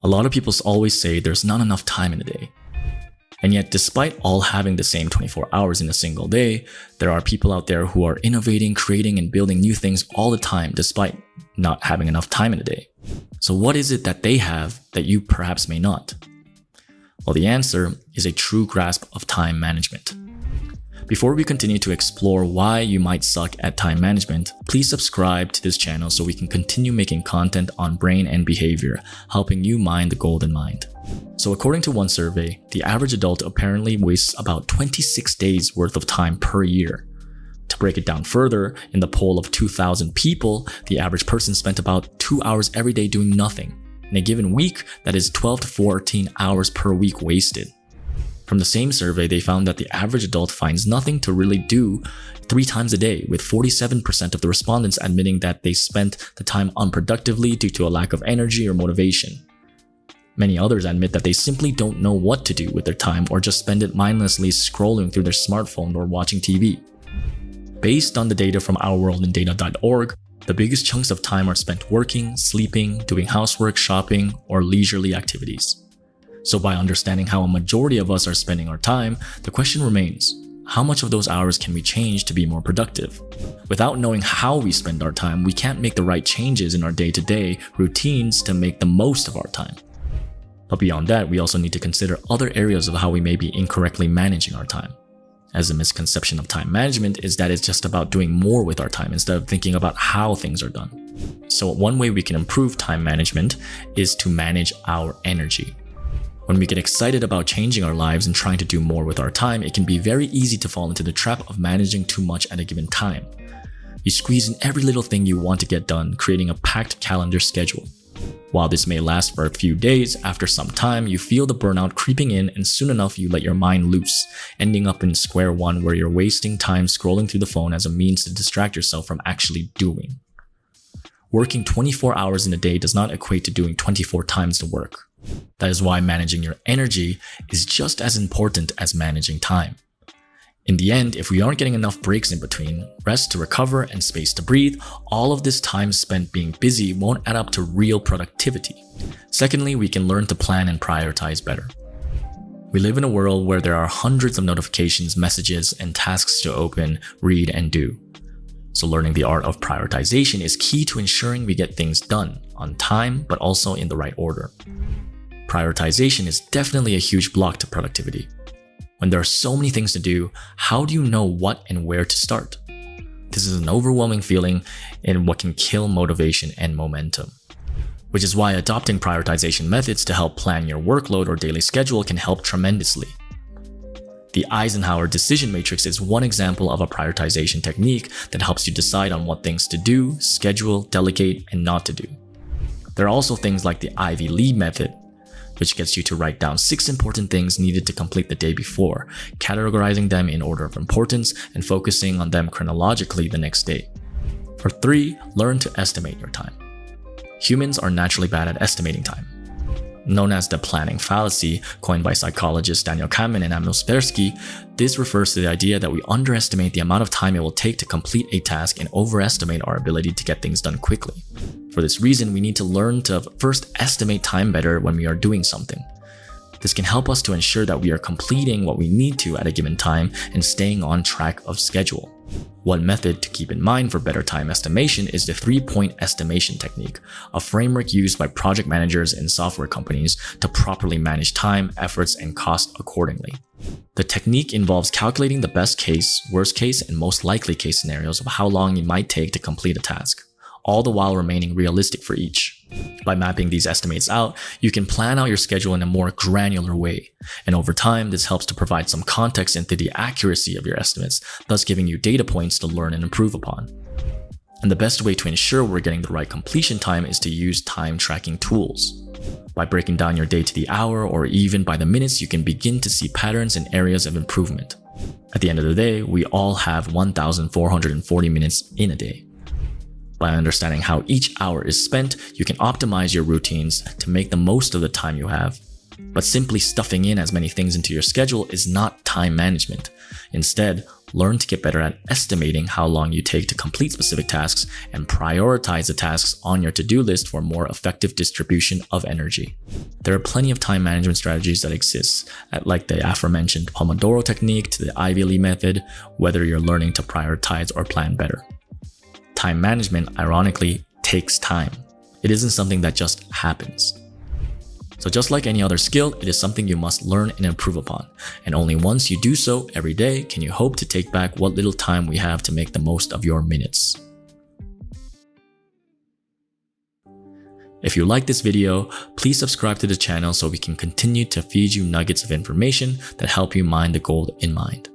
A lot of people always say there's not enough time in a day. And yet, despite all having the same 24 hours in a single day, there are people out there who are innovating, creating, and building new things all the time despite not having enough time in a day. So what is it that they have that you perhaps may not? Well, the answer is a true grasp of time management. Before we continue to explore why you might suck at time management, please subscribe to this channel so we can continue making content on brain and behavior, helping you mind the golden mind. So according to one survey, the average adult apparently wastes about 26 days worth of time per year. To break it down further, in the poll of 2,000 people, the average person spent about 2 hours every day doing nothing. In a given week, that is 12 to 14 hours per week wasted. From the same survey, they found that the average adult finds nothing to really do 3 times a day, with 47% of the respondents admitting that they spent the time unproductively due to a lack of energy or motivation. Many others admit that they simply don't know what to do with their time or just spend it mindlessly scrolling through their smartphone or watching TV. Based on the data from ourworldindata.org, the biggest chunks of time are spent working, sleeping, doing housework, shopping, or leisurely activities. So by understanding how a majority of us are spending our time, the question remains, how much of those hours can we change to be more productive? Without knowing how we spend our time, we can't make the right changes in our day-to-day routines to make the most of our time. But beyond that, we also need to consider other areas of how we may be incorrectly managing our time. As a misconception of time management is that it's just about doing more with our time instead of thinking about how things are done. So one way we can improve time management is to manage our energy. When we get excited about changing our lives and trying to do more with our time, it can be very easy to fall into the trap of managing too much at a given time. You squeeze in every little thing you want to get done, creating a packed calendar schedule. While this may last for a few days, after some time, you feel the burnout creeping in and soon enough you let your mind loose, ending up in square one where you're wasting time scrolling through the phone as a means to distract yourself from actually doing. Working 24 hours in a day does not equate to doing 24 times the work. That is why managing your energy is just as important as managing time. In the end, if we aren't getting enough breaks in between, rest to recover and space to breathe, all of this time spent being busy won't add up to real productivity. Secondly, we can learn to plan and prioritize better. We live in a world where there are hundreds of notifications, messages, and tasks to open, read, and do. So learning the art of prioritization is key to ensuring we get things done on time, but also in the right order. Prioritization is definitely a huge block to productivity. When there are so many things to do, how do you know what and where to start? This is an overwhelming feeling and what can kill motivation and momentum. Which is why adopting prioritization methods to help plan your workload or daily schedule can help tremendously. The Eisenhower decision matrix is one example of a prioritization technique that helps you decide on what things to do, schedule, delegate, and not to do. There are also things like the Ivy Lee method, which gets you to write down 6 important things needed to complete the day before, categorizing them in order of importance and focusing on them chronologically the next day. For 3, learn to estimate your time. Humans are naturally bad at estimating time. Known as the planning fallacy, coined by psychologists Daniel Kahneman and Emil Tversky, this refers to the idea that we underestimate the amount of time it will take to complete a task and overestimate our ability to get things done quickly. For this reason, we need to learn to first estimate time better when we are doing something. This can help us to ensure that we are completing what we need to at a given time and staying on track of schedule. One method to keep in mind for better time estimation is the 3-point estimation technique, a framework used by project managers in software companies to properly manage time, efforts, and cost accordingly. The technique involves calculating the best case, worst case, and most likely case scenarios of how long it might take to complete a task, all the while remaining realistic for each. By mapping these estimates out, you can plan out your schedule in a more granular way, and over time, this helps to provide some context into the accuracy of your estimates, thus giving you data points to learn and improve upon. And the best way to ensure we're getting the right completion time is to use time tracking tools. By breaking down your day to the hour or even by the minutes, you can begin to see patterns and areas of improvement. At the end of the day, we all have 1,440 minutes in a day. By understanding how each hour is spent, you can optimize your routines to make the most of the time you have. But simply stuffing in as many things into your schedule is not time management. Instead, learn to get better at estimating how long you take to complete specific tasks, and prioritize the tasks on your to-do list for more effective distribution of energy. There are plenty of time management strategies that exist, like the aforementioned Pomodoro technique to the Ivy Lee method, whether you're learning to prioritize or plan better. Time management, ironically, takes time. It isn't something that just happens. So just like any other skill, it is something you must learn and improve upon. And only once you do so every day can you hope to take back what little time we have to make the most of your minutes. If you like this video, please subscribe to the channel so we can continue to feed you nuggets of information that help you mine the gold in mind.